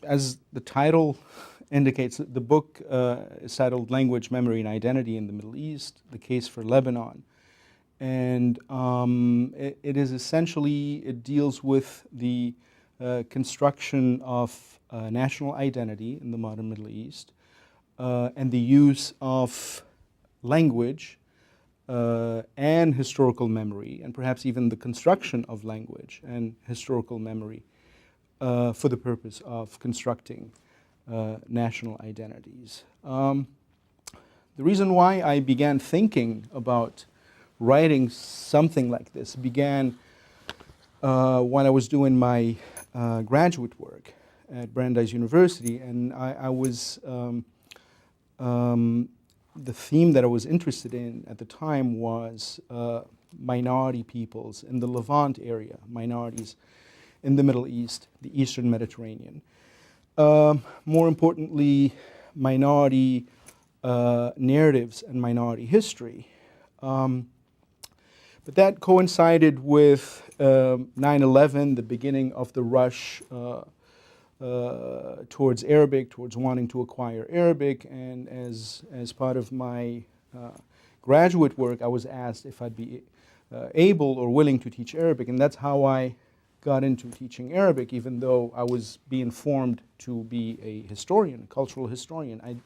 as the title indicates, the book is titled Language, Memory, and Identity in the Middle East, The Case for Lebanon. And it is essentially, it deals with the construction of national identity in the modern Middle East and the use of language and historical memory, and perhaps even the construction of language and historical memory for the purpose of constructing national identities. The reason why I began thinking about writing something like this began when I was doing my graduate work at Brandeis University, and I was the theme that I was interested in at the time was minority peoples in the Levant area, minorities in the Middle East, the Eastern Mediterranean. More importantly, minority narratives and minority history. But that coincided with 9/11, the beginning of the rush towards Arabic, towards wanting to acquire Arabic, and as part of my graduate work, I was asked if I'd be able or willing to teach Arabic, and that's how I got into teaching Arabic, even though I was being formed to be a historian, a cultural historian. I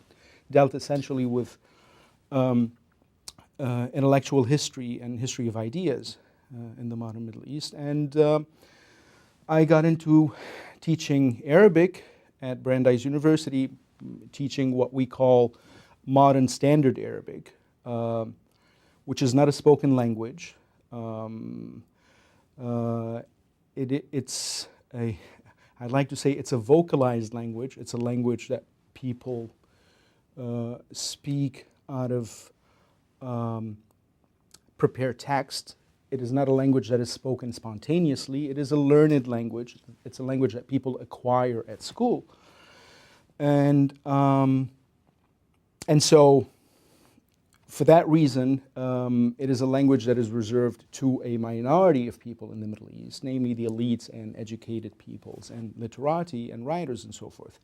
dealt essentially with intellectual history and history of ideas in the modern Middle East, and I got into teaching Arabic at Brandeis University, teaching what we call modern standard Arabic, which is not a spoken language. I'd like to say it's a vocalized language. It's a language that people speak out of prepared text. It is not a language that is spoken spontaneously. It is a learned language. It's a language that people acquire at school. And so, for that reason, it is a language that is reserved to a minority of people in the Middle East, namely the elites and educated peoples and literati and writers and so forth.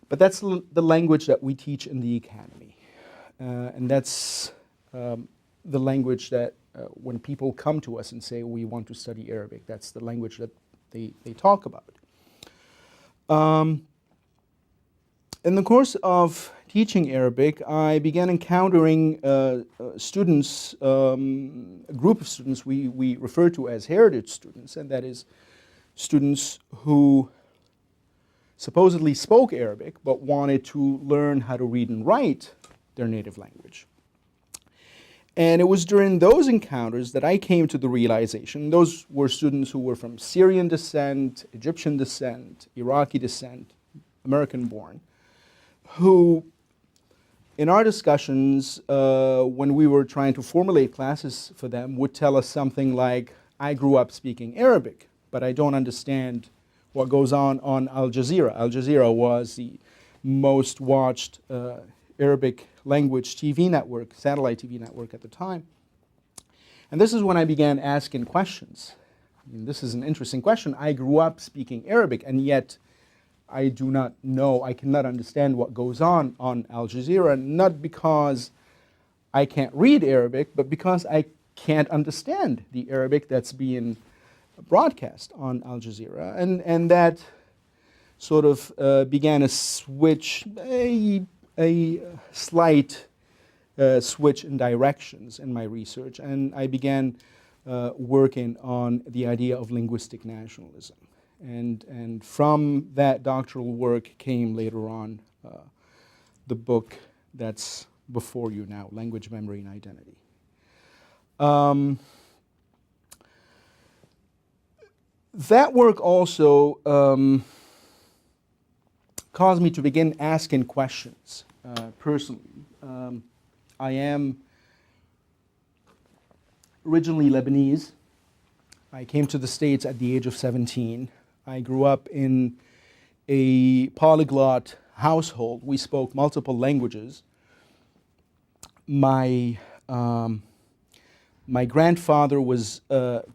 But that's the language that we teach in the academy. And that's the language that when people come to us and say we want to study Arabic, that's the language that they talk about. In the course of teaching Arabic, I began encountering students, a group of students we refer to as heritage students, and that is students who supposedly spoke Arabic but wanted to learn how to read and write their native language. And it was during those encounters that I came to the realization, those were students who were from Syrian descent, Egyptian descent, Iraqi descent, American-born, who, in our discussions, when we were trying to formulate classes for them, would tell us something like, I grew up speaking Arabic, but I don't understand what goes on Al Jazeera. Al Jazeera was the most watched Arabic language TV network, satellite TV network at the time. And this is when I began asking questions. I mean, this is an interesting question. I grew up speaking Arabic, and yet I do not know, I cannot understand what goes on Al Jazeera, not because I can't read Arabic, but because I can't understand the Arabic that's being broadcast on Al Jazeera. And that sort of began a switch, a slight switch in directions in my research, and I began working on the idea of linguistic nationalism. And from that doctoral work came later on the book that's before you now, Language, Memory, and Identity. That work also caused me to begin asking questions personally. I am originally Lebanese. I came to the States at the age of 17. I grew up in a polyglot household. We spoke multiple languages. My grandfather was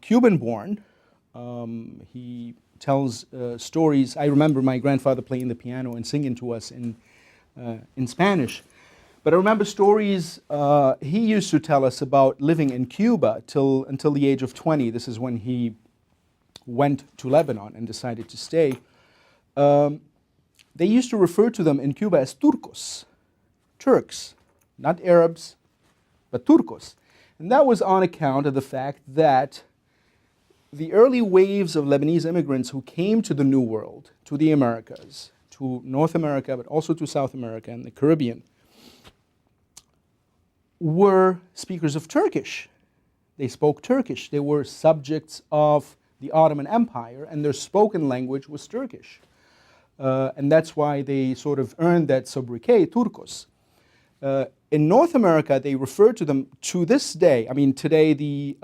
Cuban-born. He tells stories. I remember my grandfather playing the piano and singing to us in Spanish. But I remember stories he used to tell us about living in Cuba until the age of 20. This is when he went to Lebanon and decided to stay. They used to refer to them in Cuba as Turcos, Turks, not Arabs, but Turcos. And that was on account of the fact that the early waves of Lebanese immigrants who came to the New World, to the Americas, to North America, but also to South America and the Caribbean, were speakers of Turkish. They spoke Turkish. They were subjects of the Ottoman Empire, and their spoken language was Turkish. And that's why they sort of earned that sobriquet, Turcos. In North America, they refer to them to this day. I mean, today the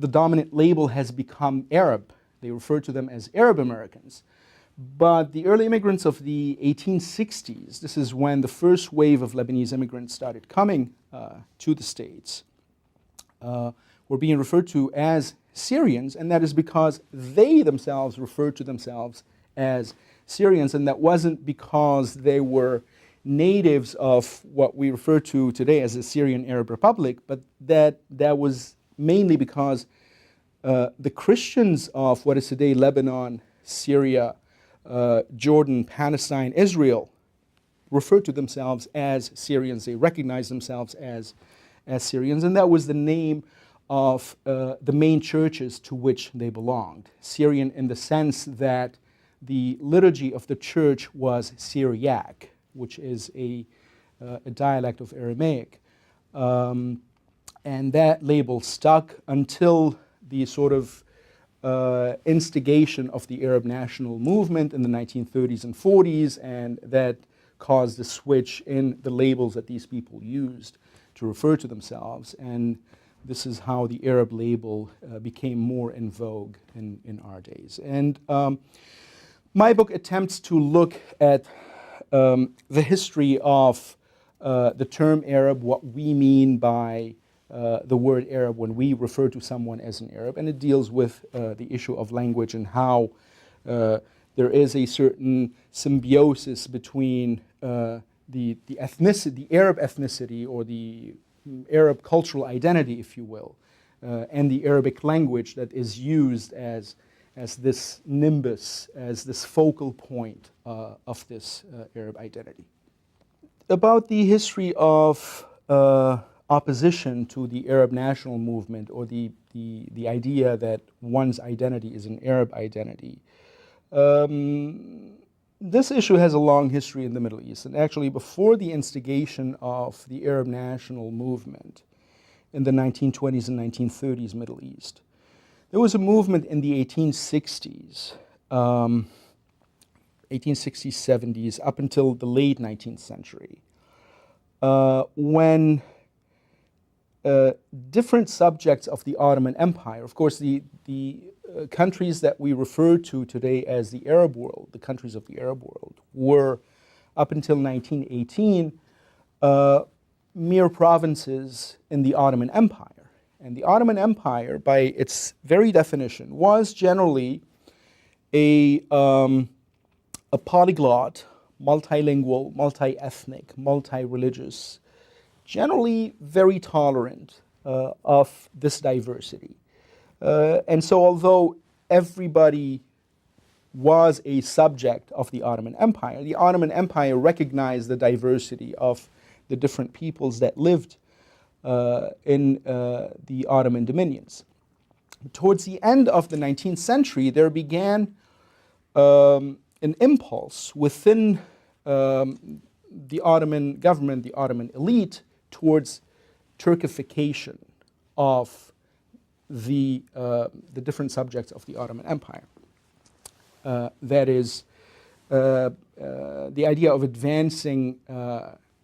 dominant label has become Arab. They refer to them as Arab Americans. But the early immigrants of the 1860s, this is when the first wave of Lebanese immigrants started coming to the States, were being referred to as Syrians, and that is because they themselves referred to themselves as Syrians, and that wasn't because they were natives of what we refer to today as the Syrian Arab Republic, but that was mainly because the Christians of what is today Lebanon, Syria, Jordan, Palestine, Israel referred to themselves as Syrians. They recognized themselves as Syrians, and that was the name of the main churches to which they belonged. Syrian in the sense that the liturgy of the church was Syriac, which is a dialect of Aramaic. And that label stuck until the sort of instigation of the Arab national movement in the 1930s and 40s, and that caused a switch in the labels that these people used to refer to themselves. And this is how the Arab label became more in vogue in our days. And my book attempts to look at the history of the term Arab, what we mean by the word Arab when we refer to someone as an Arab, and it deals with the issue of language and how there is a certain symbiosis between the ethnicity, the Arab ethnicity, or the Arab cultural identity, if you will, and the Arabic language that is used as this nimbus, as this focal point of this Arab identity. About the history of opposition to the Arab national movement, or the idea that one's identity is an Arab identity. This issue has a long history in the Middle East, and actually before the instigation of the Arab national movement in the 1920s and 1930s Middle East, there was a movement in the 1860s, 1860s, 70s, up until the late 19th century, when different subjects of the Ottoman Empire, of course the countries that we refer to today as the Arab world, the countries of the Arab world, were up until 1918 mere provinces in the Ottoman Empire. And the Ottoman Empire, by its very definition, was generally a polyglot, multilingual, multi-ethnic, multi-religious, generally very tolerant of this diversity. And so although everybody was a subject of the Ottoman Empire recognized the diversity of the different peoples that lived in the Ottoman dominions. Towards the end of the 19th century, there began an impulse within the Ottoman government, the Ottoman elite, towards Turkification of the different subjects of the Ottoman Empire. That is, the idea of advancing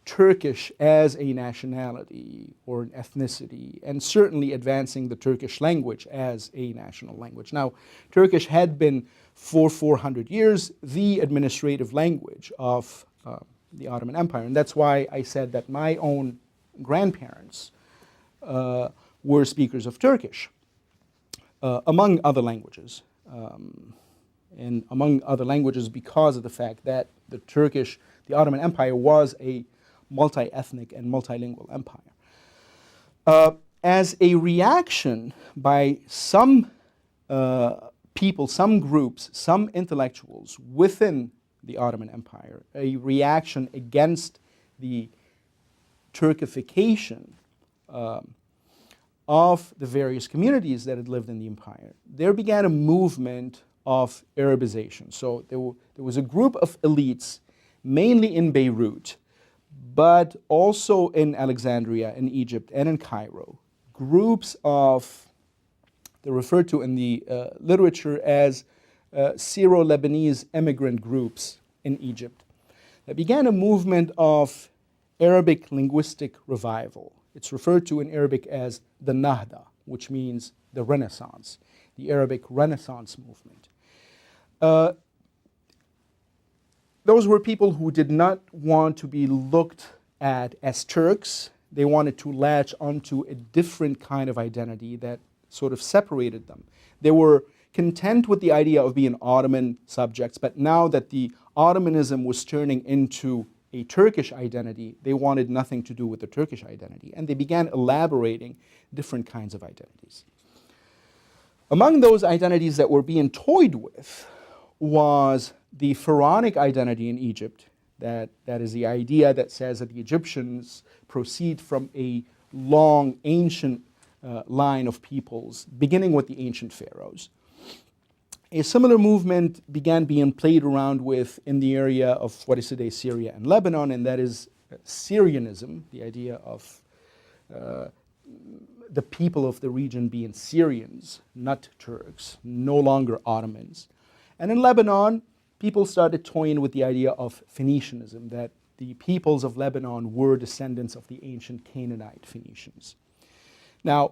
Turkish as a nationality or an ethnicity, and certainly advancing the Turkish language as a national language. Now, Turkish had been for 400 years the administrative language of the Ottoman Empire, and that's why I said that my own grandparents were speakers of Turkish, among other languages. and among other languages because of the fact that the Ottoman Empire was a multi-ethnic and multilingual empire. As a reaction by some people, some groups, some intellectuals within the Ottoman Empire, a reaction against the Turkification of the various communities that had lived in the empire, there began a movement of Arabization. So there was a group of elites, mainly in Beirut, but also in Alexandria, in Egypt, and in Cairo, groups of, they're referred to in the literature as Syro-Lebanese immigrant groups in Egypt, that began a movement of Arabic linguistic revival. It's referred to in Arabic as the Nahda, which means the Renaissance, the Arabic Renaissance movement. Those were people who did not want to be looked at as Turks. They wanted to latch onto a different kind of identity that sort of separated them. They were content with the idea of being Ottoman subjects, but now that the Ottomanism was turning into a Turkish identity, they wanted nothing to do with the Turkish identity, and they began elaborating different kinds of identities. Among those identities that were being toyed with was the pharaonic identity in Egypt, that is the idea that says that the Egyptians proceed from a long, ancient line of peoples, beginning with the ancient pharaohs. A similar movement began being played around with in the area of what is today Syria and Lebanon, and that is Syrianism, the idea of the people of the region being Syrians, not Turks, no longer Ottomans. And in Lebanon, people started toying with the idea of Phoenicianism, that the peoples of Lebanon were descendants of the ancient Canaanite Phoenicians. Now,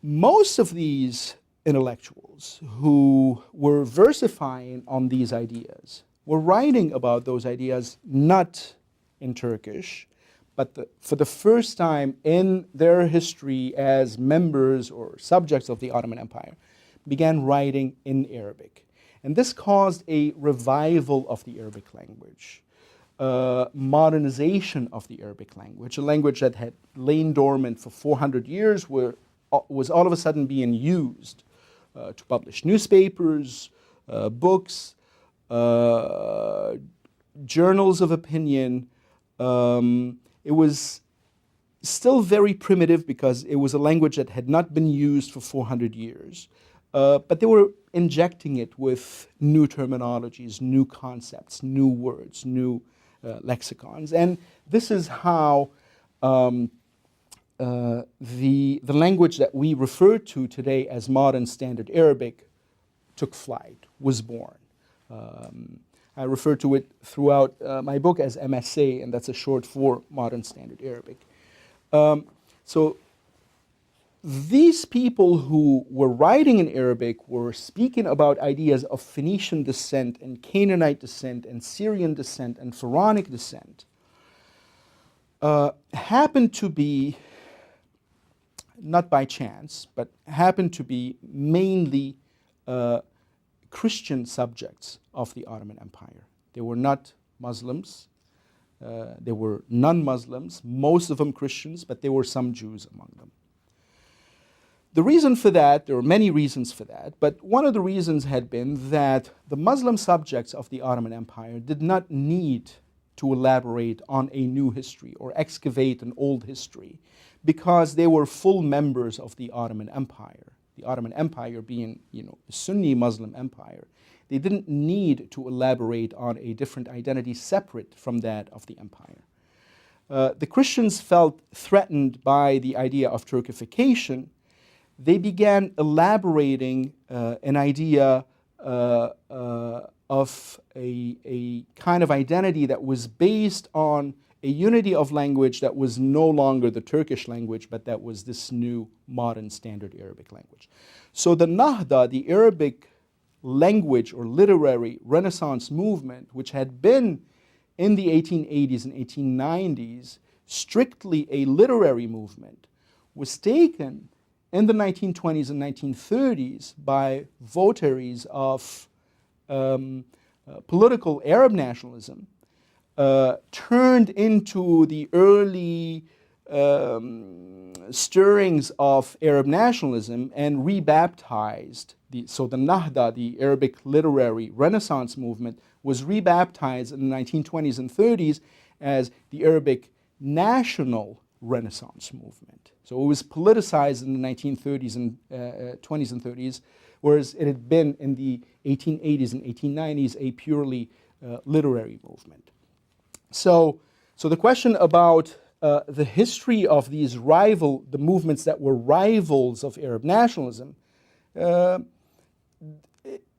most of these intellectuals who were versifying on these ideas were writing about those ideas not in Turkish, but for the first time in their history as members or subjects of the Ottoman Empire, began writing in Arabic. And this caused a revival of the Arabic language, modernization of the Arabic language, a language that had lain dormant for 400 years, was all of a sudden being used to publish newspapers, books, journals of opinion. It was still very primitive because it was a language that had not been used for 400 years. But they were injecting it with new terminologies, new concepts, new words, new lexicons. And this is how the language that we refer to today as modern standard Arabic took flight, was born. I refer to it throughout my book as MSA, and that's a short for modern standard Arabic. So these people who were writing in Arabic were speaking about ideas of Phoenician descent and Canaanite descent and Syrian descent and Pharaonic descent, happened to be, not by chance, but happened to be mainly Christian subjects of the Ottoman Empire. They were not Muslims. They were non-Muslims, most of them Christians, but there were some Jews among them. The reason for that, there were many reasons for that, but one of the reasons had been that the Muslim subjects of the Ottoman Empire did not need to elaborate on a new history or excavate an old history because they were full members of the Ottoman Empire. The Ottoman Empire being, a Sunni Muslim empire, they didn't need to elaborate on a different identity separate from that of the empire. The Christians felt threatened by the idea of Turkification. They began elaborating an idea of a kind of identity that was based on a unity of language that was no longer the Turkish language, but that was this new modern standard Arabic language. So the Nahda, the Arabic language or literary Renaissance movement, which had been in the 1880s and 1890s strictly a literary movement, was taken in the 1920s and 1930s by votaries of political Arab nationalism turned into the early stirrings of Arab nationalism and rebaptized. So the Nahda, the Arabic literary Renaissance movement, was rebaptized in the 1920s and 30s as the Arabic National Renaissance movement. So it was politicized in the 1930s and 20s and 30s, whereas it had been in the 1880s and 1890s a purely literary movement. So the question about the history of these the movements that were rivals of Arab nationalism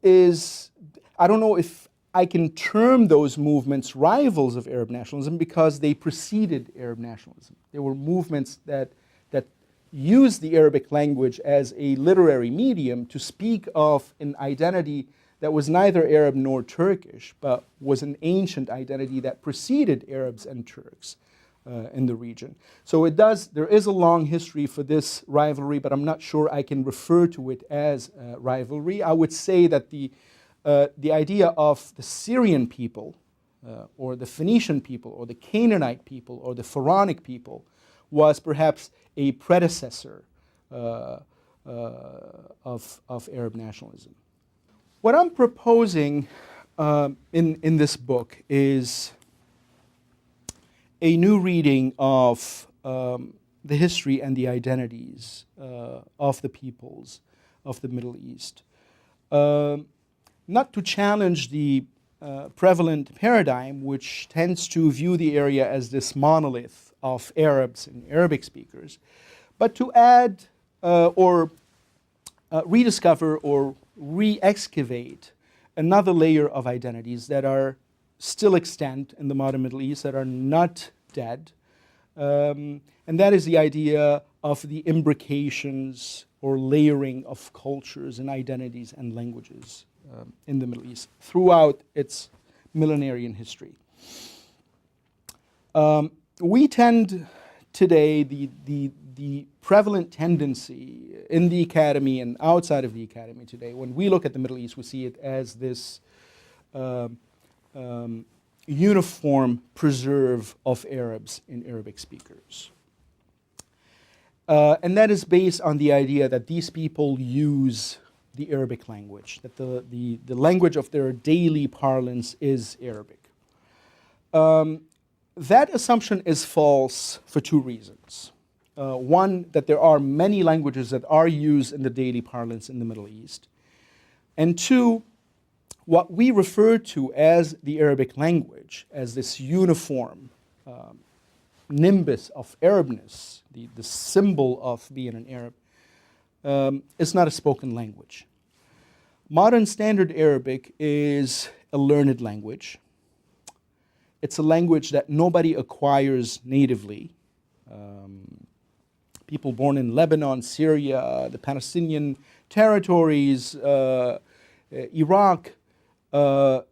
is, I don't know if I can term those movements rivals of Arab nationalism because they preceded Arab nationalism. They were movements that used the Arabic language as a literary medium to speak of an identity that was neither Arab nor Turkish, but was an ancient identity that preceded Arabs and Turks in the region. So there is a long history for this rivalry, but I'm not sure I can refer to it as rivalry. I would say that the idea of the Syrian people, or the Phoenician people, or the Canaanite people, or the Pharaonic people, was perhaps a predecessor of Arab nationalism. What I'm proposing in this book is a new reading of the history and the identities of the peoples of the Middle East. Not to challenge the prevalent paradigm, which tends to view the area as this monolith of Arabs and Arabic speakers, but to add or rediscover or re-excavate another layer of identities that are still extant in the modern Middle East, that are not dead. And that is the idea of the imbrications or layering of cultures and identities and languages in the Middle East throughout its millenarian history. We tend today, the prevalent tendency in the academy and outside of the academy today, when we look at the Middle East, we see it as this uniform preserve of Arabs and Arabic speakers. And that is based on the idea that these people use the Arabic language, that the language of their daily parlance is Arabic. That assumption is false for two reasons. One, that there are many languages that are used in the daily parlance in the Middle East. And two, what we refer to as the Arabic language, as this uniform nimbus of Arabness, the symbol of being an Arab, is not a spoken language. Modern Standard Arabic is a learned language. It's a language that nobody acquires natively. People born in Lebanon, Syria, the Palestinian territories, Iraq, grow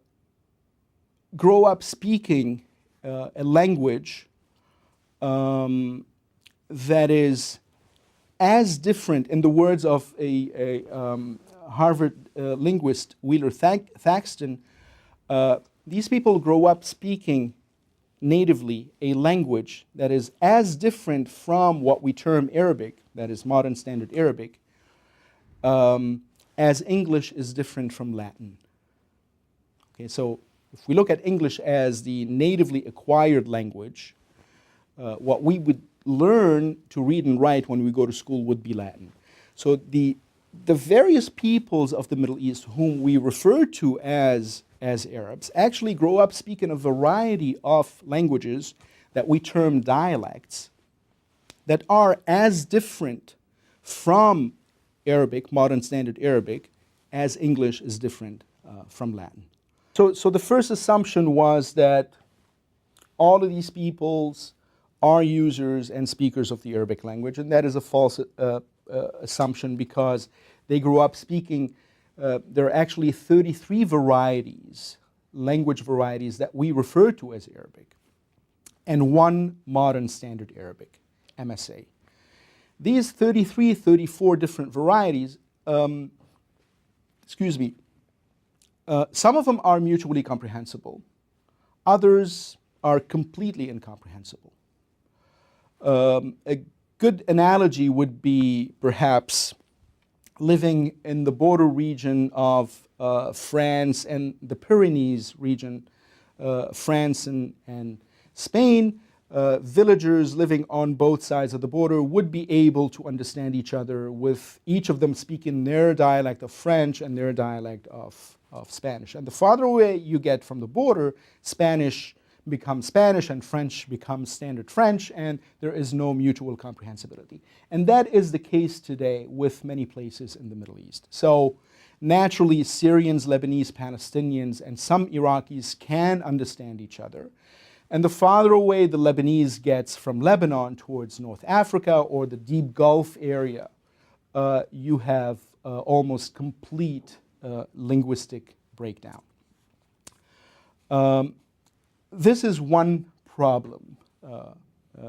up speaking a language that is as different, in the words of a Harvard linguist, Wheeler Thaxton, these people grow up speaking natively a language that is as different from what we term Arabic, that is Modern Standard Arabic, as English is different from Latin. Okay, so if we look at English as the natively acquired language, what we would learn to read and write when we go to school would be Latin. So the various peoples of the Middle East whom we refer to as Arabs actually grow up speaking a variety of languages that we term dialects that are as different from Arabic, Modern Standard Arabic, as English is different from Latin. So the first assumption was that all of these peoples are users and speakers of the Arabic language, and that is a false assumption because they grew up speaking. There are actually 33 varieties, language varieties, that we refer to as Arabic, and one Modern Standard Arabic, MSA. These 34 different varieties, Some of them are mutually comprehensible. Others are completely incomprehensible. A good analogy would be perhaps living in the border region of France and the Pyrenees region, France and Spain. Villagers living on both sides of the border would be able to understand each other, with each of them speaking their dialect of French and their dialect of Spanish. And the farther away you get from the border, Spanish becomes Spanish and French becomes standard French, and there is no mutual comprehensibility. And that is the case today with many places in the Middle East. So naturally, Syrians, Lebanese, Palestinians, and some Iraqis can understand each other. And the farther away the Lebanese gets from Lebanon towards North Africa or the Deep Gulf area, you have almost complete linguistic breakdown. This is one problem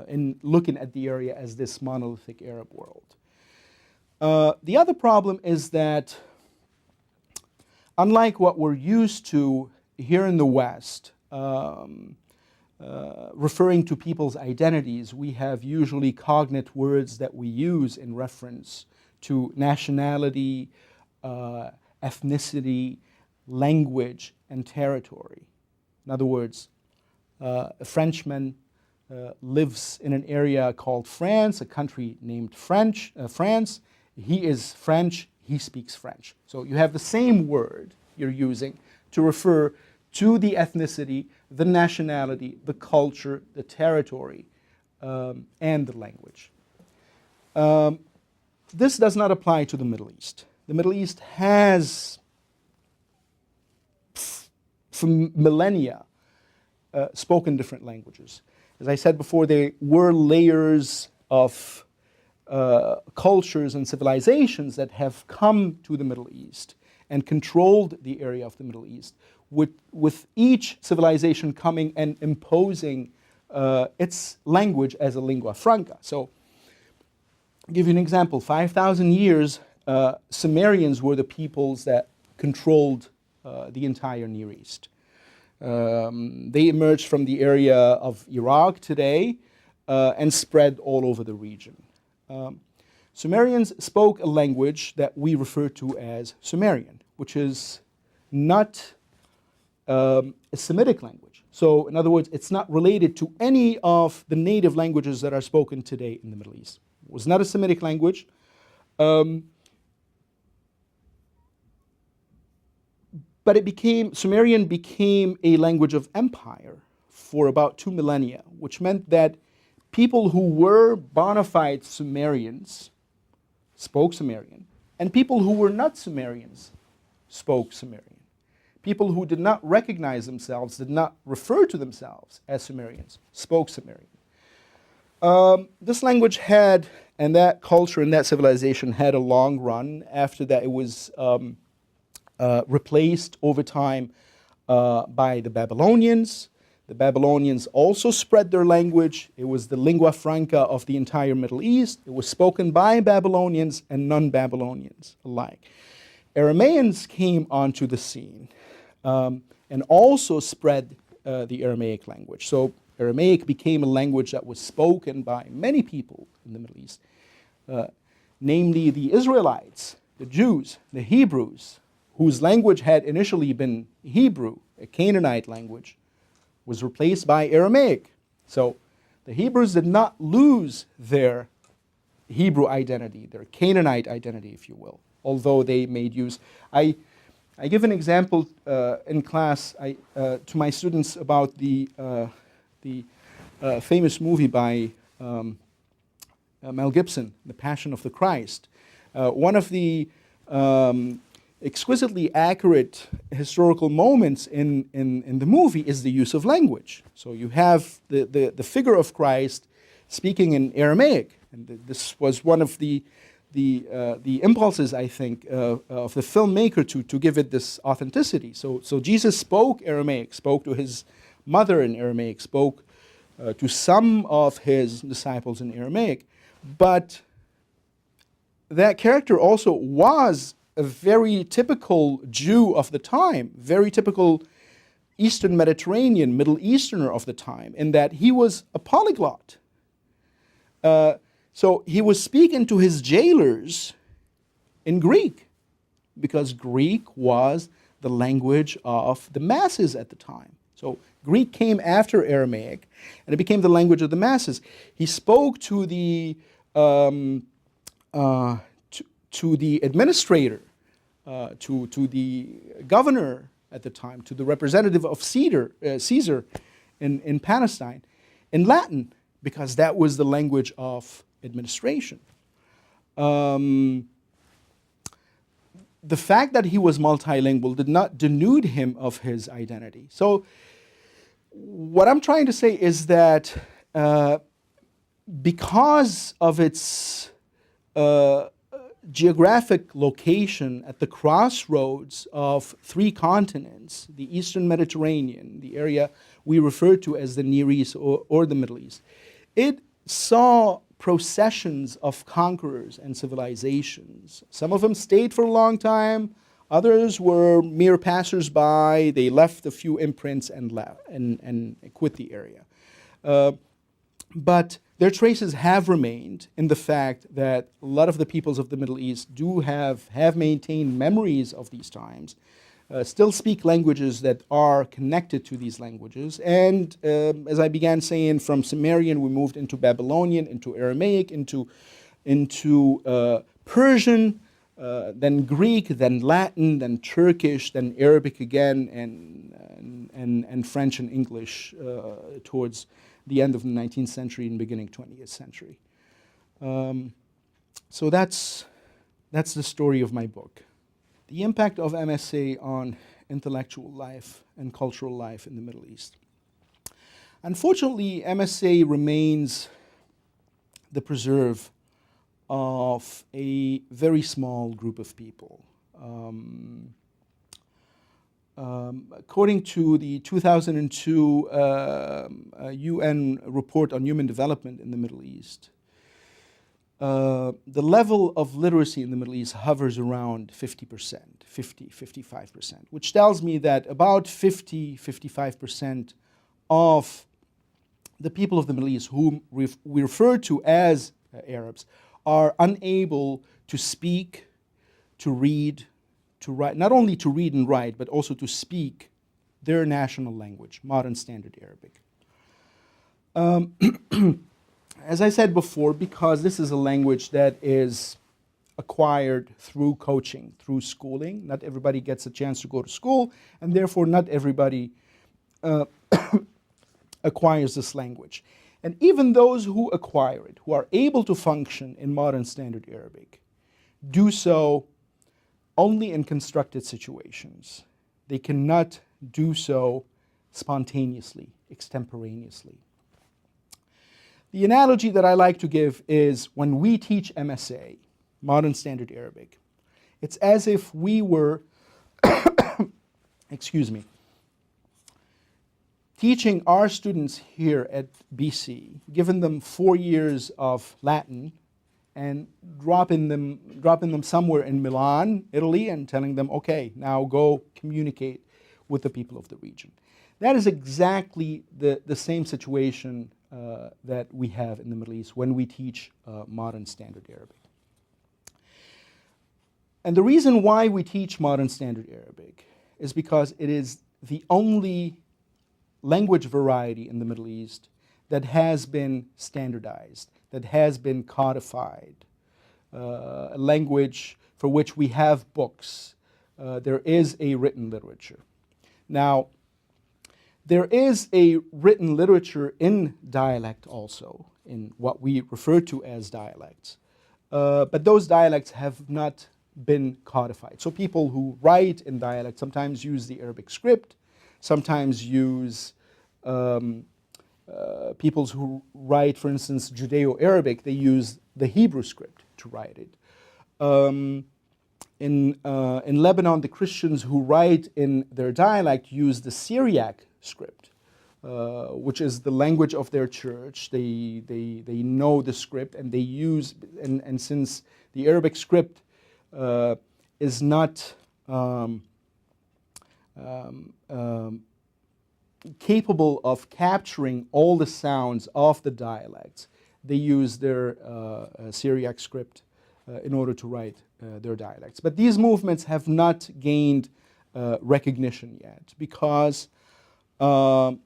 in looking at the area as this monolithic Arab world. The other problem is that, unlike what we're used to here in the West, referring to people's identities, we have usually cognate words that we use in reference to nationality, ethnicity, language, and territory. In other words, a Frenchman lives in an area called France, a country named France. He is French, he speaks French. So you have the same word you're using to refer to the ethnicity, the nationality, the culture, the territory, and the language. This does not apply to the Middle East. The Middle East has, for millennia, spoken different languages. As I said before, there were layers of cultures and civilizations that have come to the Middle East and controlled the area of the Middle East, with each civilization coming and imposing its language as a lingua franca. So, I'll give you an example. 5,000 years, Sumerians were the peoples that controlled the entire Near East. They emerged from the area of Iraq today and spread all over the region. Sumerians spoke a language that we refer to as Sumerian, which is not a Semitic language. So, in other words, it's not related to any of the native languages that are spoken today in the Middle East. It was not a Semitic language. But Sumerian became a language of empire for about 2 millennia, which meant that people who were bona fide Sumerians spoke Sumerian, and people who were not Sumerians spoke Sumerian. People who did not recognize themselves, did not refer to themselves as Sumerians, spoke Sumerian. This language had, and that culture and that civilization had a long run. After that, it was replaced over time by the Babylonians. The Babylonians also spread their language. It was the lingua franca of the entire Middle East. It was spoken by Babylonians and non-Babylonians alike. Aramaeans came onto the scene and also spread the Aramaic language. So Aramaic became a language that was spoken by many people in the Middle East, namely the Israelites, the Jews, the Hebrews, whose language had initially been Hebrew, a Canaanite language, was replaced by Aramaic. So the Hebrews did not lose their Hebrew identity, their Canaanite identity, if you will, although they made use. I give an example in class to my students about the famous movie by Mel Gibson, The Passion of the Christ. One of the exquisitely accurate historical moments in the movie is the use of language. So you have the figure of Christ speaking in Aramaic, and this was one of the impulses, I think, of the filmmaker to give it this authenticity. So Jesus spoke Aramaic, spoke to his mother in Aramaic, spoke to some of his disciples in Aramaic, but that character also was a very typical Jew of the time, very typical Eastern Mediterranean, Middle Easterner of the time, in that he was a polyglot. So he was speaking to his jailers in Greek, because Greek was the language of the masses at the time. So Greek came after Aramaic, and it became the language of the masses. He spoke to the administrator, to the governor at the time, to the representative of Caesar in Palestine, in Latin, because that was the language of administration. The fact that he was multilingual did not denude him of his identity. So what I'm trying to say is that because of its geographic location at the crossroads of three continents, the Eastern Mediterranean, the area we refer to as the Near East or the Middle East, it saw processions of conquerors and civilizations. Some of them stayed for a long time, others were mere passers-by. They left a few imprints and quit the area. But their traces have remained in the fact that a lot of the peoples of the Middle East do have maintained memories of these times, still speak languages that are connected to these languages. And as I began saying, from Sumerian we moved into Babylonian, into Aramaic, into Persian, then Greek, then Latin, then Turkish, then Arabic again, and French and English towards the end of the 19th century and beginning 20th century. So that's the story of my book. The impact of MSA on intellectual life and cultural life in the Middle East. Unfortunately, MSA remains the preserve of a very small group of people. According to the 2002 UN report on human development in the Middle East, the level of literacy in the Middle East hovers around 50%, 55%, which tells me that about 55% of the people of the Middle East, whom we refer to as Arabs, are unable to speak, to read, to write, not only to read and write, but also to speak their national language, modern standard Arabic. As I said before, because this is a language that is acquired through coaching, through schooling, not everybody gets a chance to go to school, and therefore not everybody acquires this language. And even those who acquire it, who are able to function in modern standard Arabic, do so only in constructed situations. They cannot do so spontaneously, extemporaneously. The analogy that I like to give is when we teach MSA, Modern Standard Arabic, it's as if we were, excuse me, teaching our students here at BC, giving them 4 years of Latin, and dropping them somewhere in Milan, Italy, and telling them, okay, now go communicate with the people of the region. That is exactly the same situation that we have in the Middle East when we teach Modern Standard Arabic. And the reason why we teach Modern Standard Arabic is because it is the only language variety in the Middle East that has been standardized, that has been codified, a language for which we have books. There is a written literature. Now, there is a written literature in dialect also, in what we refer to as dialects. But those dialects have not been codified. So people who write in dialect sometimes use the Arabic script, sometimes use people who write, for instance, Judeo-Arabic, they use the Hebrew script to write it. In Lebanon, the Christians who write in their dialect use the Syriac script, which is the language of their church. They know the script, and they use, and since the Arabic script is not capable of capturing all the sounds of the dialects. They use their Syriac script in order to write their dialects. But these movements have not gained recognition yet because of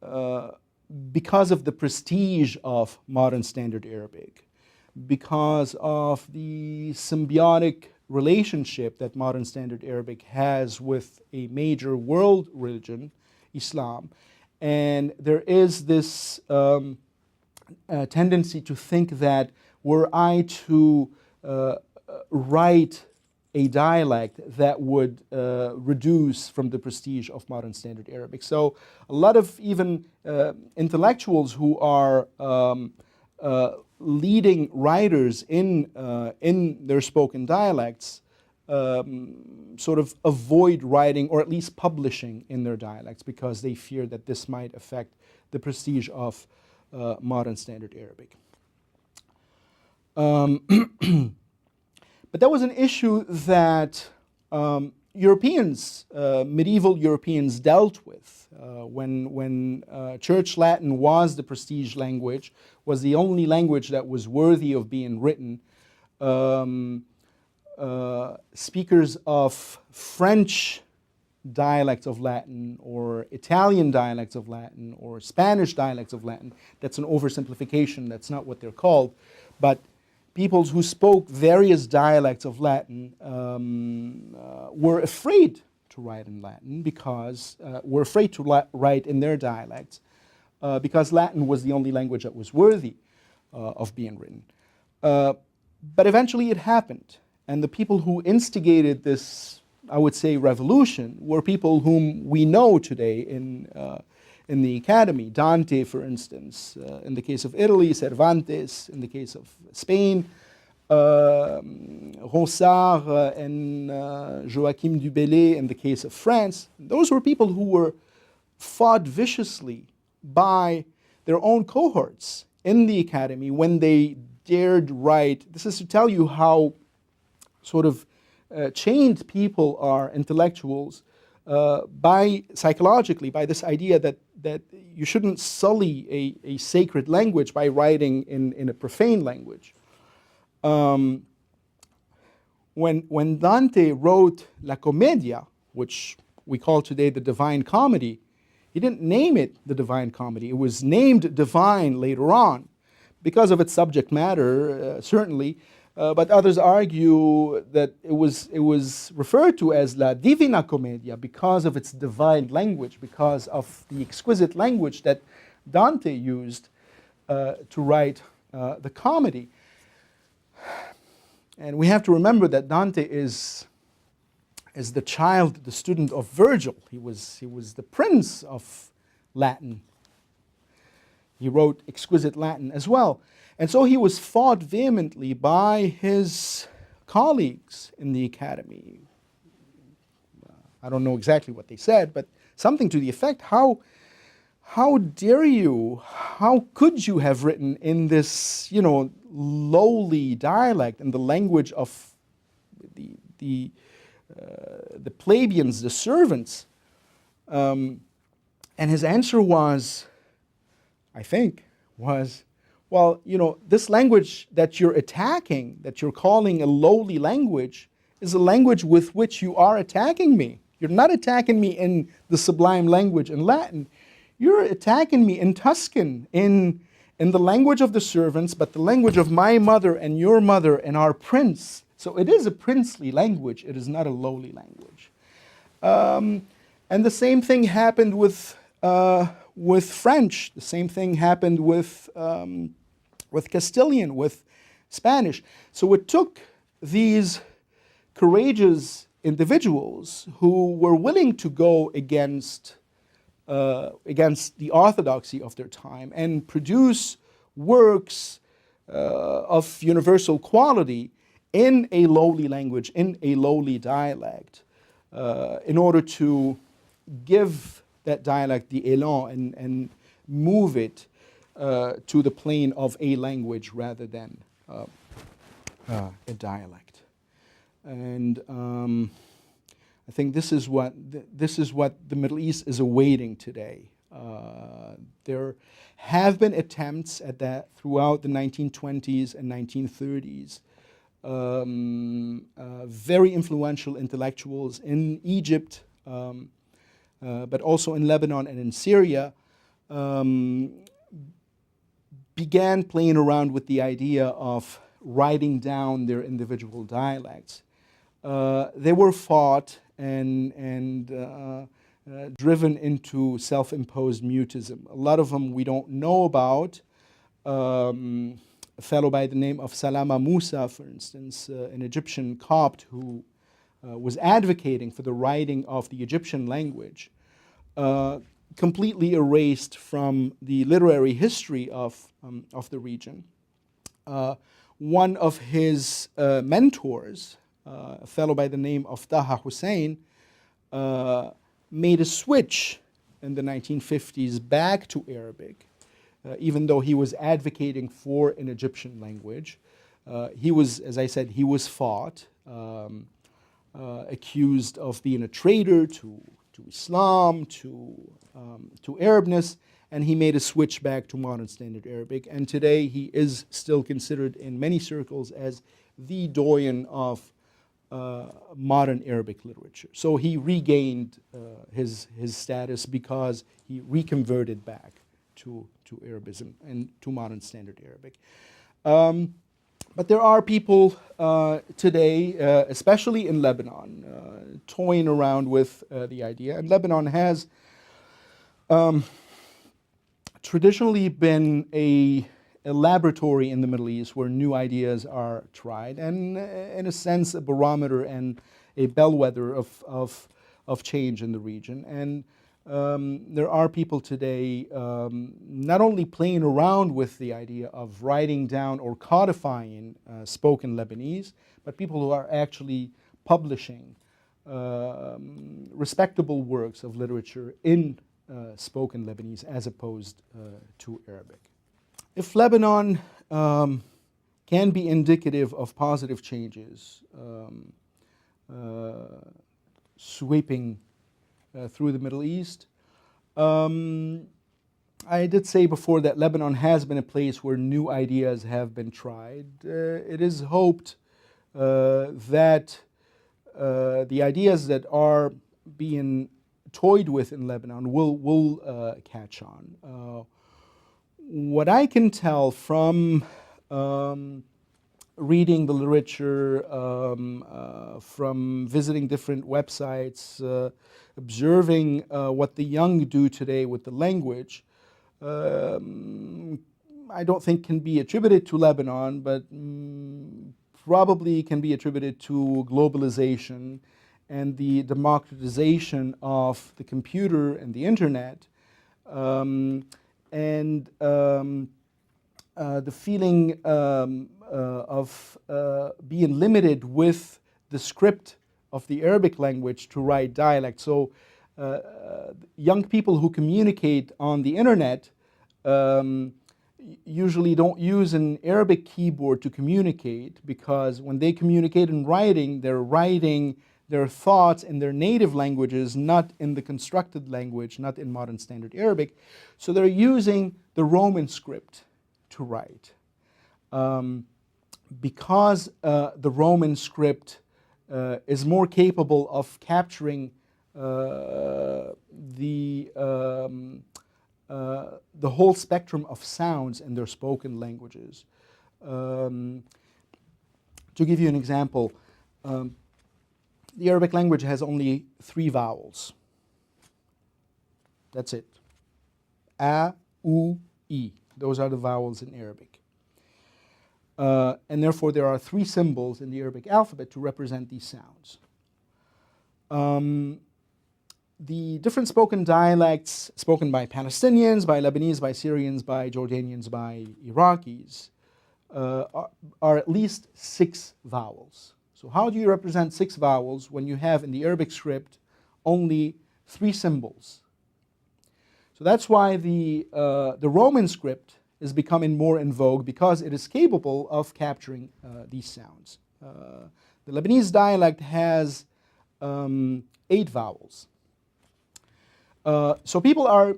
the prestige of modern Standard Arabic, because of the symbiotic relationship that modern Standard Arabic has with a major world religion, Islam. And there is this tendency to think that were I to write a dialect, that would reduce from the prestige of modern Standard Arabic. So a lot of even intellectuals who are leading writers in their spoken dialects sort of avoid writing or at least publishing in their dialects because they fear that this might affect the prestige of modern Standard Arabic. But that was an issue that Europeans, medieval Europeans, dealt with when Church Latin was the prestige language, was the only language that was worthy of being written. Speakers of French dialects of Latin or Italian dialects of Latin or Spanish dialects of Latin, that's an oversimplification, that's not what they're called, but peoples who spoke various dialects of Latin were afraid to write in Latin because were afraid to write in their dialects because Latin was the only language that was worthy of being written. But eventually it happened, and the people who instigated this, I would say, revolution were people whom we know today in the academy. Dante, for instance, in the case of Italy, Cervantes, in the case of Spain, Ronsard and Joachim du Bellay in the case of France. Those were people who were fought viciously by their own cohorts in the academy when they dared write. This is to tell you how sort of chained people are, intellectuals, psychologically by this idea that you shouldn't sully a sacred language by writing in a profane language. When Dante wrote La Commedia, which we call today the Divine Comedy, he didn't name it the Divine Comedy. It was named divine later on because of its subject matter, certainly. But others argue that it was referred to as La Divina Commedia because of its divine language, because of the exquisite language that Dante used to write the comedy. And we have to remember that Dante is the child, the student of Virgil. He was the prince of Latin. He wrote exquisite Latin as well. And so he was fought vehemently by his colleagues in the academy. I don't know exactly what they said, but something to the effect, how dare you, how could you have written in this, lowly dialect, in the language of the plebeians, the servants? And his answer was, I think, well, this language that you're attacking, that you're calling a lowly language, is a language with which you are attacking me. You're not attacking me in the sublime language in Latin. You're attacking me in Tuscan, in the language of the servants, but the language of my mother and your mother and our prince. So it is a princely language. It is not a lowly language. And the same thing happened with French. The same thing happened with Castilian, with Spanish. So it took these courageous individuals who were willing to go against the orthodoxy of their time and produce works of universal quality in a lowly language, in a lowly dialect, in order to give that dialect the élan and move it to the plane of a language rather than a dialect. And I think this is what the Middle East is awaiting today. There have been attempts at that throughout the 1920s and 1930s. Very influential intellectuals in Egypt, but also in Lebanon and in Syria, began playing around with the idea of writing down their individual dialects. They were fought and driven into self-imposed mutism. A lot of them we don't know about. A fellow by the name of Salameh Musa, for instance, an Egyptian Copt who was advocating for the writing of the Egyptian language, completely erased from the literary history of the region. One of his mentors, a fellow by the name of Taha Hussein, made a switch in the 1950s back to Arabic, even though he was advocating for an Egyptian language. He was, as I said, he was fought, accused of being a traitor to Islam, to Arabness, and he made a switch back to modern standard Arabic. And today he is still considered in many circles as the doyen of modern Arabic literature. So he regained his status because he reconverted back to Arabism and to modern standard Arabic. But there are people today, especially in Lebanon, toying around with the idea. And Lebanon has traditionally been a laboratory in the Middle East where new ideas are tried, and in a sense a barometer and a bellwether of change in the region. And there are people today not only playing around with the idea of writing down or codifying spoken Lebanese, but people who are actually publishing respectable works of literature in spoken Lebanese as opposed to Arabic. If Lebanon can be indicative of positive changes sweeping through the Middle East, I did say before that Lebanon has been a place where new ideas have been tried. It is hoped that the ideas that are being toyed with in Lebanon will catch on. What I can tell from reading the literature, from visiting different websites, observing what the young do today with the language, I don't think can be attributed to Lebanon, but probably can be attributed to globalization and the democratization of the computer and the internet, and the feeling of being limited with the script of the Arabic language to write dialect. So young people who communicate on the internet usually don't use an Arabic keyboard to communicate, because when they communicate in writing, they're writing their thoughts in their native languages, not in the constructed language, not in modern standard Arabic. So they're using the Roman script to write. Because the Roman script is more capable of capturing the whole spectrum of sounds in their spoken languages. To give you an example, the Arabic language has only 3 vowels. That's it. A, U, I. Those are the vowels in Arabic. And therefore there are 3 symbols in the Arabic alphabet to represent these sounds. The different spoken dialects spoken by Palestinians, by Lebanese, by Syrians, by Jordanians, by Iraqis are at least 6 vowels. So how do you represent 6 vowels when you have in the Arabic script only 3 symbols? So that's why the Roman script is becoming more in vogue, because it is capable of capturing these sounds. The Lebanese dialect has 8 vowels. So people are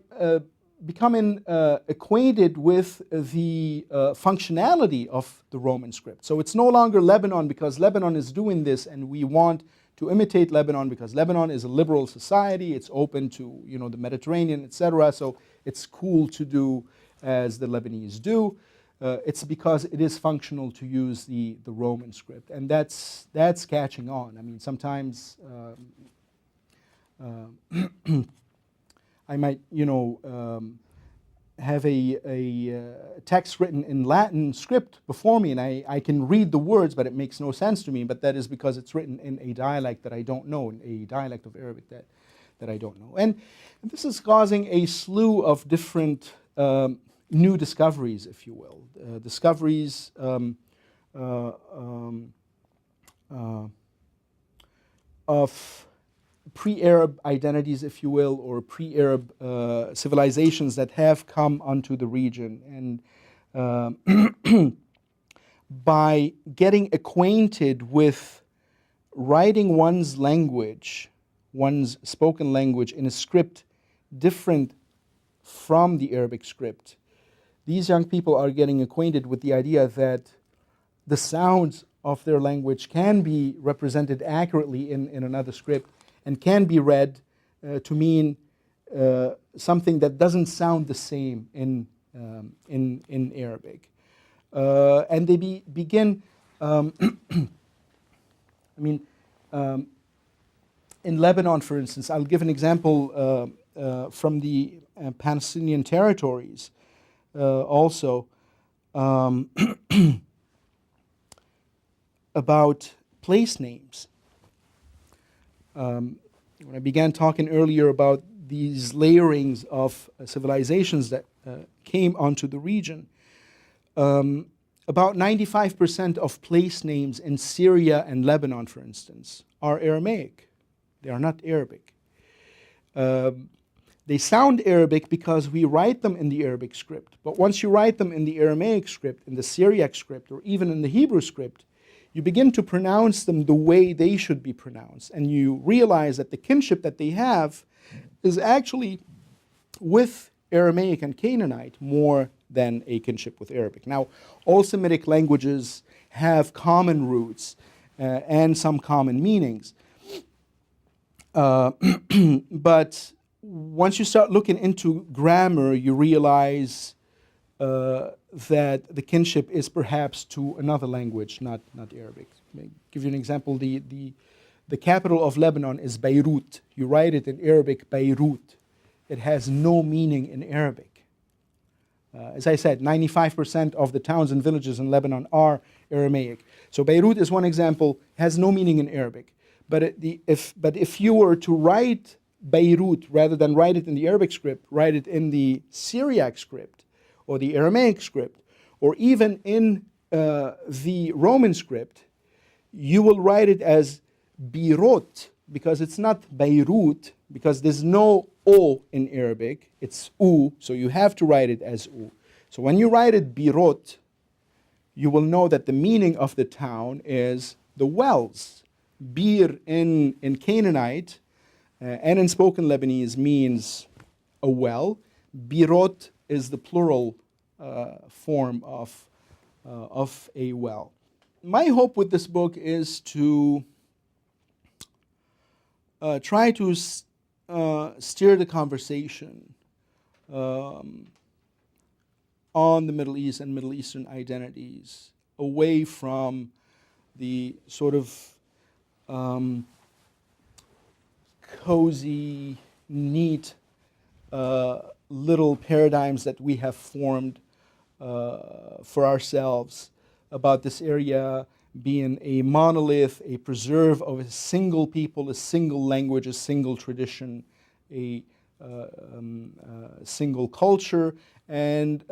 becoming acquainted with the functionality of the Roman script. So it's no longer Lebanon because Lebanon is doing this and we want to imitate Lebanon because Lebanon is a liberal society, it's open to the Mediterranean, etc. So it's cool to do as the Lebanese do. It's because it is functional to use the Roman script, and that's catching on. I mean, sometimes I might, have a text written in Latin script before me, and I can read the words, but it makes no sense to me. But that is because it's written in a dialect that I don't know, in a dialect of Arabic that I don't know. And this is causing a slew of different new discoveries, if you will, discoveries of pre-Arab identities, if you will, or pre-Arab civilizations that have come onto the region. And by getting acquainted with writing one's language, one's spoken language, in a script different from the Arabic script, these young people are getting acquainted with the idea that the sounds of their language can be represented accurately in another script, and can be read to mean something that doesn't sound the same in Arabic. And they begin, I mean, in Lebanon, for instance, I'll give an example from the Palestinian territories also, about place names. When I began talking earlier about these layerings of civilizations that came onto the region, about 95% of place names in Syria and Lebanon, for instance, are Aramaic. They are not Arabic. They sound Arabic because we write them in the Arabic script. But once you write them in the Aramaic script, in the Syriac script, or even in the Hebrew script, you begin to pronounce them the way they should be pronounced. And you realize that the kinship that they have is actually with Aramaic and Canaanite more than a kinship with Arabic. Now, all Semitic languages have common roots and some common meanings. But once you start looking into grammar, you realize that the kinship is perhaps to another language, not Arabic. Let me give you an example. The capital of Lebanon is Beirut. You write it in Arabic, Beirut. It has no meaning in Arabic. As I said, 95% of the towns and villages in Lebanon are Aramaic. So Beirut is one example, has no meaning in Arabic. But if you were to write Beirut, rather than write it in the Arabic script, write it in the Syriac script, or the Aramaic script, or even in the Roman script, you will write it as Beirut, because it's not Beirut, because there's no O in Arabic, it's U, so you have to write it as U. So when you write it Beirut, you will know that the meaning of the town is the wells. Bir in Canaanite and in spoken Lebanese means a well. Birot is the plural form of a well. My hope with this book is to try to steer the conversation on the Middle East and Middle Eastern identities away from the sort of cozy, neat little paradigms that we have formed for ourselves about this area being a monolith, a preserve of a single people, a single language, a single tradition, a single culture, and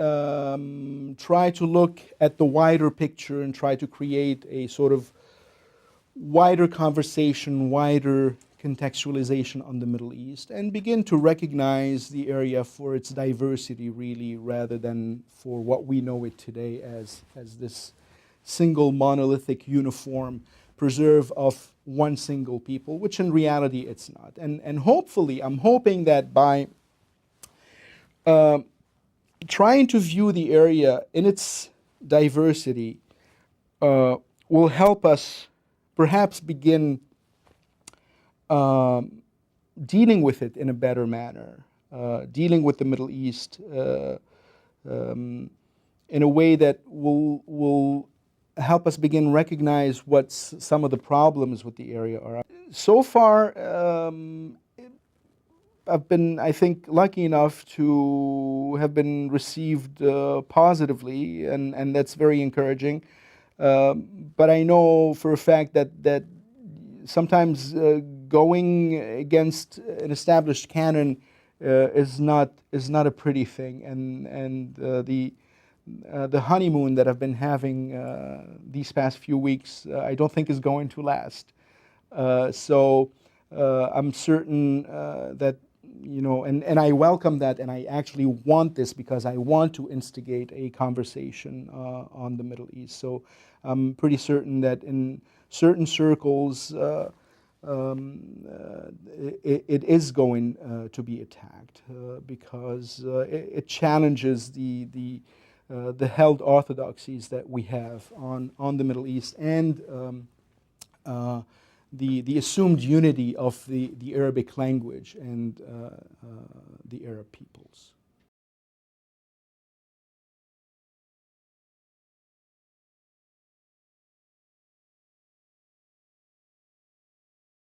try to look at the wider picture and try to create a sort of wider conversation, wider contextualization on the Middle East, and begin to recognize the area for its diversity, really, rather than for what we know it today as this single monolithic uniform preserve of one single people, which in reality it's not. And hopefully, I'm hoping that by trying to view the area in its diversity will help us perhaps begin dealing with it in a better manner, dealing with the Middle East in a way that will help us begin recognize what some of the problems with the area are. So far, I've been, I think, lucky enough to have been received positively, and that's very encouraging. But I know for a fact that sometimes going against an established canon is not a pretty thing, and the honeymoon that I've been having these past few weeks, I don't think is going to last. So I'm certain that, you know, and I welcome that, and I actually want this because I want to instigate a conversation on the Middle East. So I'm pretty certain that in certain circles, it is going to be attacked because it challenges the held orthodoxies that we have on the Middle East and the assumed unity of the Arabic language and the Arab peoples.